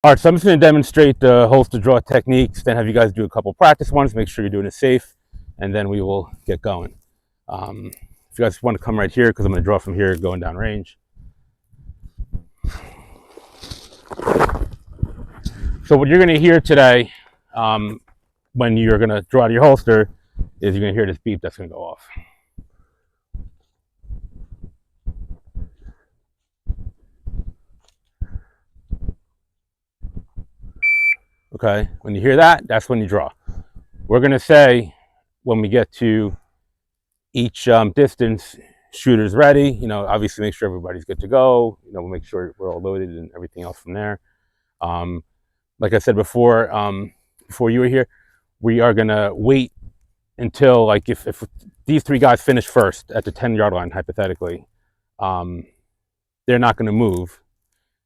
All right, so I'm just going to demonstrate the holster draw techniques, then have you guys do a couple practice ones, make sure you're doing it safe, and then we will get going. If you guys want to come right here, because I'm going to draw from here going down range. So what you're going to hear today when you're going to draw out of your holster is you're going to hear this beep that's going to go off. Okay, when you hear that, that's when you draw. We're going to say when we get to each distance, shooter's ready. Obviously make sure everybody's good to go. We'll make sure we're all loaded and everything else from there. Like I said before you were here, we are gonna wait until, like, if these three guys finish first at the 10-yard line, hypothetically, they're not gonna move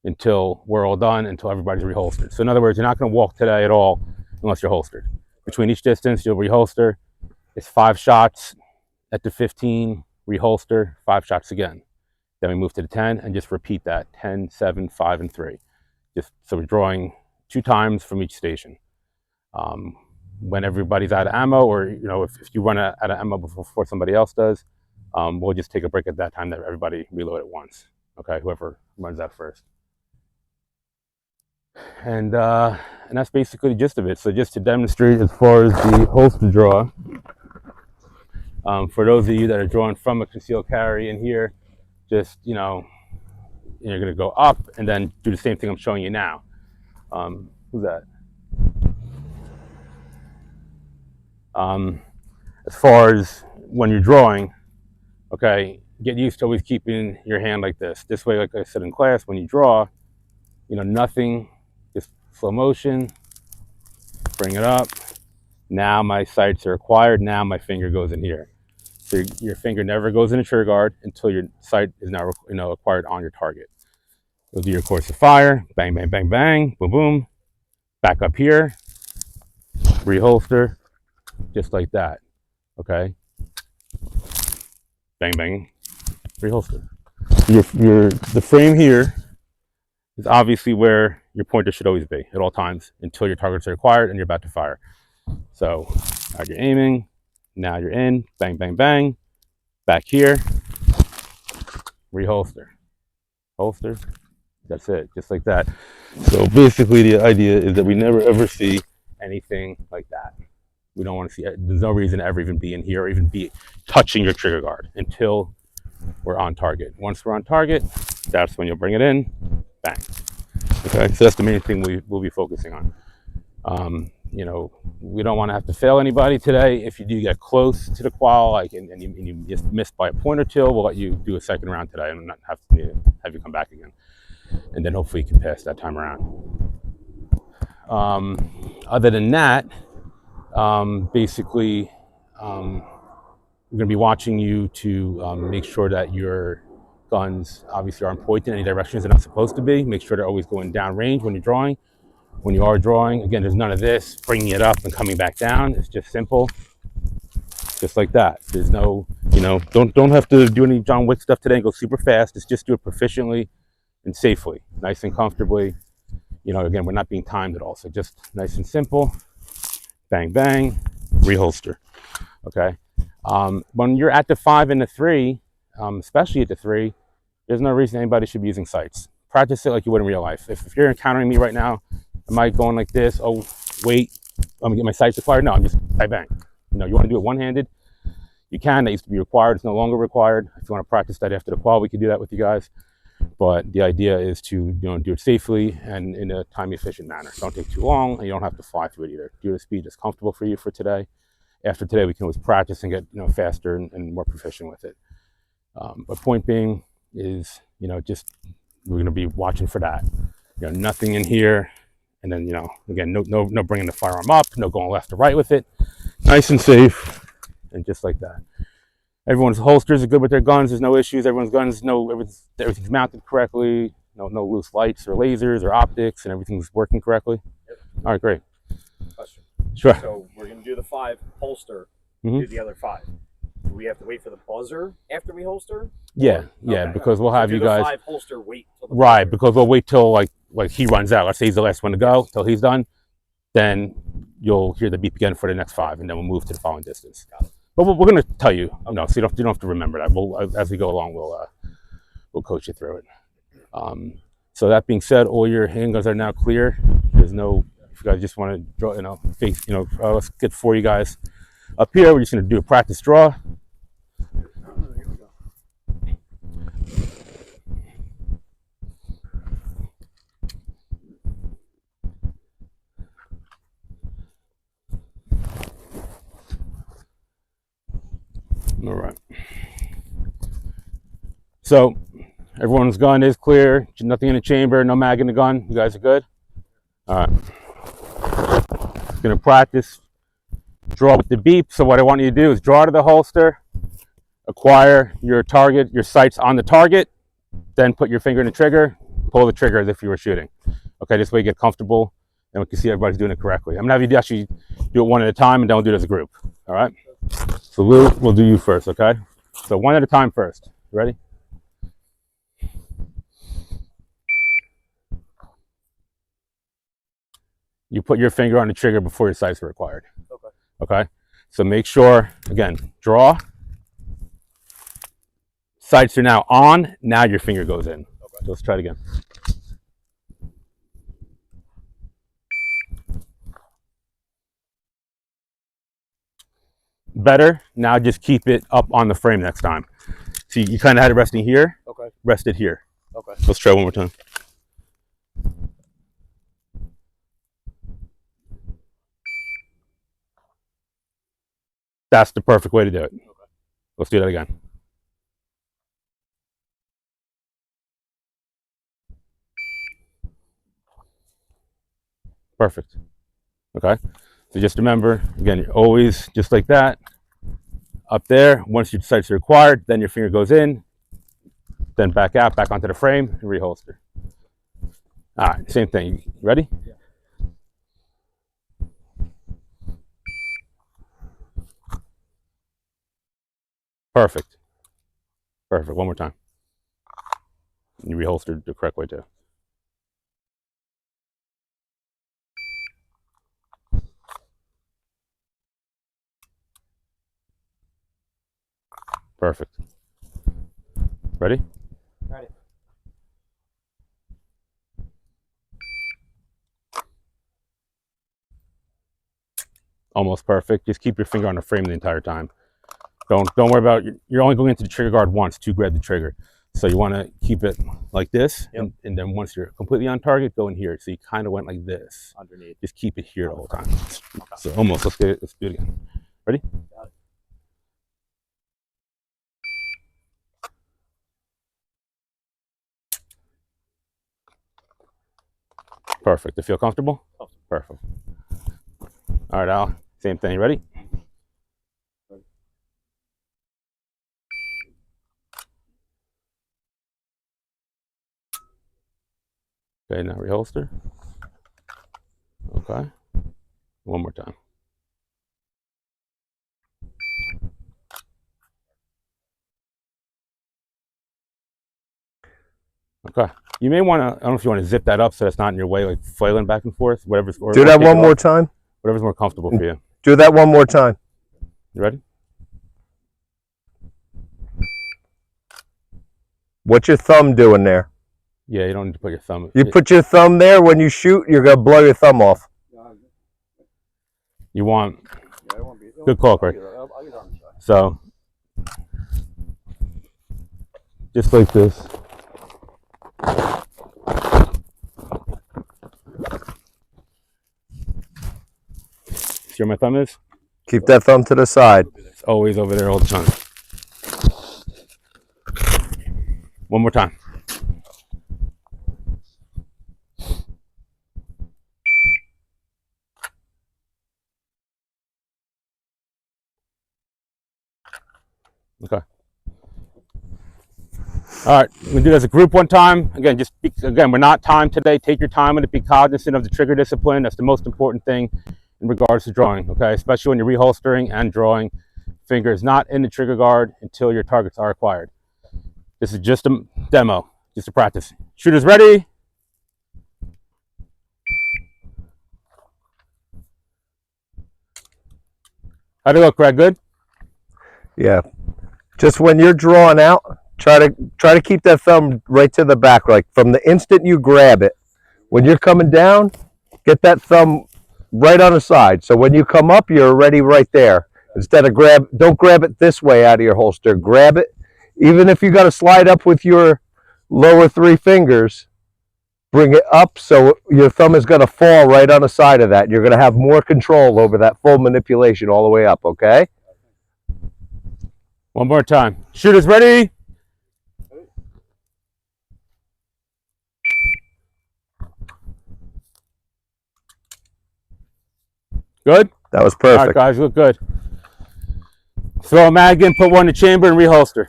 until we're all done, until everybody's reholstered. So in other words, you're not gonna walk today at all unless you're holstered. Between each distance, you'll reholster. It's 5 shots at the 15, reholster, 5 shots again. Then we move to the 10 and just repeat that 10, 7, 5, and 3. Just so we're drawing 2 times from each station. When everybody's out of ammo, or if you run out of ammo before somebody else does, we'll just take a break at that time, that everybody reload at once. Okay, whoever runs out first. And that's basically the gist of it. So just to demonstrate as far as the holster draw, for those of you that are drawing from a concealed carry in here, just you're going to go up and then do the same thing I'm showing you now. Who's that? As far as when you're drawing, okay, get used to always keeping your hand like this. This way, like I said in class, when you draw, nothing, just slow motion, bring it up. Now my sights are acquired. Now my finger goes in here. So your finger never goes in a trigger guard until your sight is now acquired on your target. You'll do your course of fire, bang, bang, bang, bang, boom, boom. Back up here, reholster, just like that. Okay, bang, bang, reholster. The frame here is obviously where your pointer should always be at all times until your targets are acquired and you're about to fire. So now you're aiming, now you're in, bang, bang, bang, back here, reholster, holster. That's it, just like that. So basically the idea is that we never ever see anything like that. We don't want to see it. There's no reason to ever even be in here or even be touching your trigger guard until we're on target. Once we're on target, that's when you'll bring it in, bang. Okay, so that's the main thing we'll be focusing on. We don't want to have to fail anybody today. If you do get close to the qual, and you just missed by a point or two, we'll let you do a second round today and not have you come back again. And then hopefully you can pass that time around. Other than that, basically, we're going to be watching you to make sure that your guns obviously aren't pointed in any directions they're not supposed to be. Make sure they're always going down range when you're drawing. When you are drawing, again, there's none of this bringing it up and coming back down. It's just simple, just like that. There's no, don't have to do any John Wick stuff today and go super fast. It's just do it proficiently and safely, nice and comfortably. Again, we're not being timed at all, so just nice and simple. Bang, bang, reholster. Okay. When you're at the 5 and the 3, especially at the 3, there's no reason anybody should be using sights. Practice it like you would in real life. If you're encountering me right now, am I going like this? Oh, wait, I'm gonna get my sights acquired? No, I'm just bang, bang. You want to do it one-handed? You can. That used to be required. It's no longer required. If you want to practice that after the qual, we can do that with you guys. But the idea is to do it safely and in a time-efficient manner. Don't take too long, and you don't have to fly through it either. Do the speed that's comfortable for you for today. After today, we can always practice and get faster and more proficient with it. But point being is, just we're going to be watching for that. Nothing in here, and then again, no bringing the firearm up, no going left or right with it. Nice and safe, and just like that. Everyone's holsters are good with their guns. There's no issues. Everyone's guns everything's mounted correctly. No loose lights or lasers or optics, and everything's working correctly. Yep. All right, great. Question. Sure. So we're going to do the 5 holster, do the other 5. Do we have to wait for the buzzer after we holster? Yeah, okay. Because we'll have you guys. The 5 holster wait till the right, buzzer. Because we'll wait till like he runs out, let's say he's the last one to go till he's done, then you'll hear the beep again for the next 5, and then we'll move to the following distance. But we're going to tell you, so you don't have to remember that. We'll, as we go along, we'll coach you through it. So that being said, all your handguns are now clear. There's no, if you guys just want to draw, face, let's get 4 you guys up here. We're just going to do a practice draw. All right. So everyone's gun is clear. Nothing in the chamber. No mag in the gun. You guys are good. All right. Gonna practice draw with the beep. So what I want you to do is draw to the holster, acquire your target, your sights on the target, then put your finger in the trigger, pull the trigger as if you were shooting. Okay, this way you get comfortable and we can see everybody's doing it correctly. I'm gonna have you actually do it one at a time, and then we'll do it as a group. All right. So Lou, we'll do you first, okay? So one at a time first. You ready? You put your finger on the trigger before your sights are required. Okay. Okay? So make sure, again, draw. Sights are now on. Now your finger goes in. Okay. So let's try it again. Better. Now just keep it up on the frame next time. See, you kind of had it resting here. Okay. Rest it here. Okay. Let's try one more time. That's the perfect way to do it. Okay. Let's do that again. Perfect. Okay. So just remember, again, you're always just like that. Up there, once your sights are required, then your finger goes in, then back out, back onto the frame, and reholster. All right, same thing. You ready? Yeah. Perfect. Perfect. One more time. You reholstered the correct way too. Perfect. Ready? Ready. Almost perfect. Just keep your finger on the frame the entire time. Don't worry about it. You're only going into the trigger guard once to grab the trigger. So you want to keep it like this, yep. and then once you're completely on target, go in here. So you kind of went like this. Underneath. Just keep it here the whole time. Okay. So almost. Let's do it again. Ready? Got it. Perfect. To feel comfortable? Oh. Perfect. All right, Al. Same thing. You ready? Okay, now reholster. Okay. One more time. Okay. You may want to, I don't know if you want to zip that up so it's not in your way, like flailing back and forth, whatever's. Do that one more time. Whatever's more comfortable for you. Do that one more time. You ready? What's your thumb doing there? Yeah, you don't need to put your thumb. You put your thumb there when you shoot, you're going to blow your thumb off. You want, good call, Craig. So, just like this. See where my thumb is? Keep that thumb to the side. It's always over there all the time. One more time. Okay. All right, we're gonna do it as a group one time. Again, we're not timed today. Take your time and be cognizant of the trigger discipline. That's the most important thing in regards to drawing, okay? Especially when you're reholstering and drawing. Finger is not in the trigger guard until your targets are acquired. This is just a demo, just a practice. Shooters ready? How'd it look, Craig? Good? Yeah. Just when you're drawing out, try to keep that thumb right to the back. Like from the instant you grab it, when you're coming down, get that thumb right on the side. So when you come up, you're already right there. Instead of don't grab it this way out of your holster. Grab it, even if you got to slide up with your lower 3 fingers, bring it up so your thumb is going to fall right on the side of that. You're going to have more control over that full manipulation all the way up, okay? One more time. Shooters ready? Good? That was All right, perfect. guys, look good. Throw a mag in, put one in the chamber, and reholster.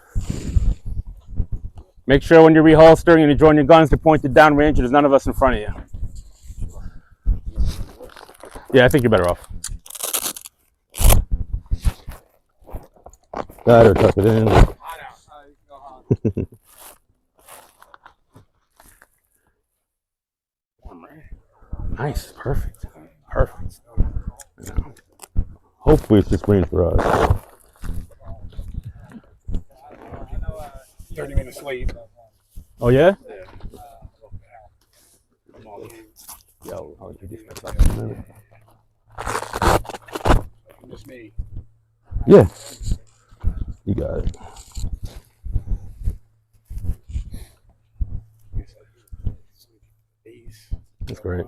Make sure when you're reholstering and you're drawing your guns, they're pointed downrange and there's none of us in front of you. Yeah, I think you're better off. Better tuck it in. Nice, perfect. Perfect. Yeah. Hopefully it's just range for us. 30 minutes late. Oh yeah? Yo, I'll introduce myself in a minute. Just me. Yeah. You got it. That's great.